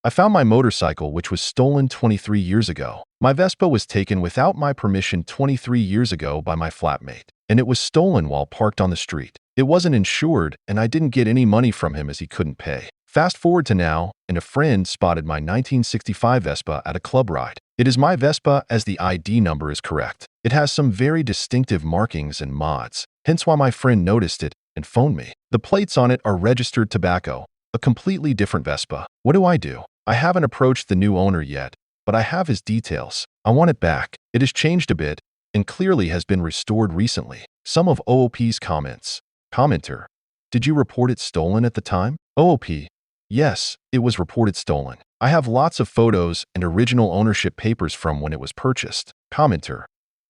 I found my motorcycle, which was stolen 23 years ago. My Vespa was taken without my permission 23 years ago by my flatmate, and it was stolen while parked on the street. It wasn't insured, and I didn't get any money from him as he couldn't pay. Fast forward to now, and a friend spotted my 1965 Vespa at a club ride. It is my Vespa as the ID number is correct. It has some very distinctive markings and mods, hence why my friend noticed it and phoned me. The plates on it are registered tobacco, a completely different Vespa. What do? I haven't approached the new owner yet, but I have his details. I want it back. It has changed a bit and clearly has been restored recently. Some of OOP's comments. Commenter: did you report it stolen at the time? OOP: yes, it was reported stolen. I have lots of photos and original ownership papers from when it was purchased. Commenter: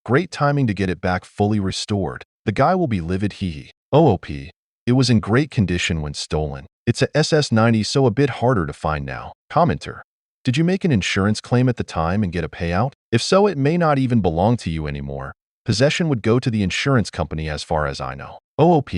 great timing to get it back fully restored. The guy will be livid, hee. OOP: it was in great condition when stolen. It's a SS90, so a bit harder to find now. Commenter: did you make an insurance claim at the time and get a payout? If so, it may not even belong to you anymore. Possession would go to the insurance company as far as I know. OOP: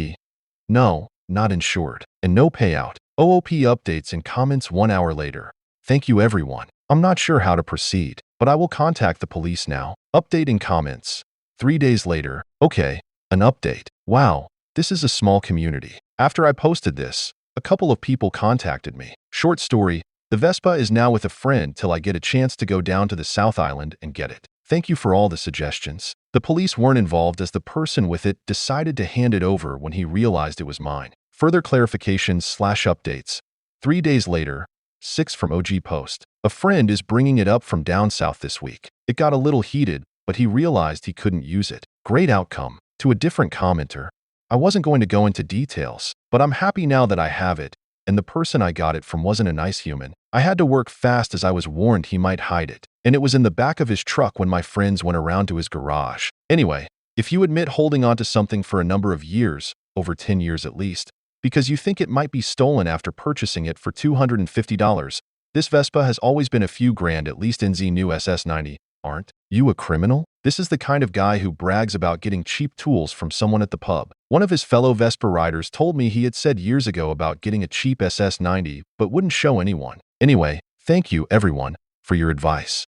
no, not insured, and no payout. OOP updates and comments 1 hour later. Thank you everyone. I'm not sure how to proceed, but I will contact the police now. Update in comments. 3 days later. Okay, an update. Wow, this is a small community. After I posted this, a couple of people contacted me. Short story: the Vespa is now with a friend till I get a chance to go down to the South Island and get it. Thank you for all the suggestions. The police weren't involved as the person with it decided to hand it over when he realized it was mine. Further clarifications/updates. 3 days later. 6 from OG post. A friend is bringing it up from down south this week. It got a little heated, but he realized he couldn't use it. Great outcome. To a different commenter: I wasn't going to go into details, but I'm happy now that I have it, and the person I got it from wasn't a nice human. I had to work fast as I was warned he might hide it, and it was in the back of his truck when my friends went around to his garage. Anyway, if you admit holding on to something for a number of years, over 10 years at least, because you think it might be stolen after purchasing it for $250, this Vespa has always been a few grand at least. NZ new SS90. Aren't you a criminal? This is the kind of guy who brags about getting cheap tools from someone at the pub. One of his fellow Vespa riders told me he had said years ago about getting a cheap SS90 but wouldn't show anyone. Anyway, thank you everyone for your advice.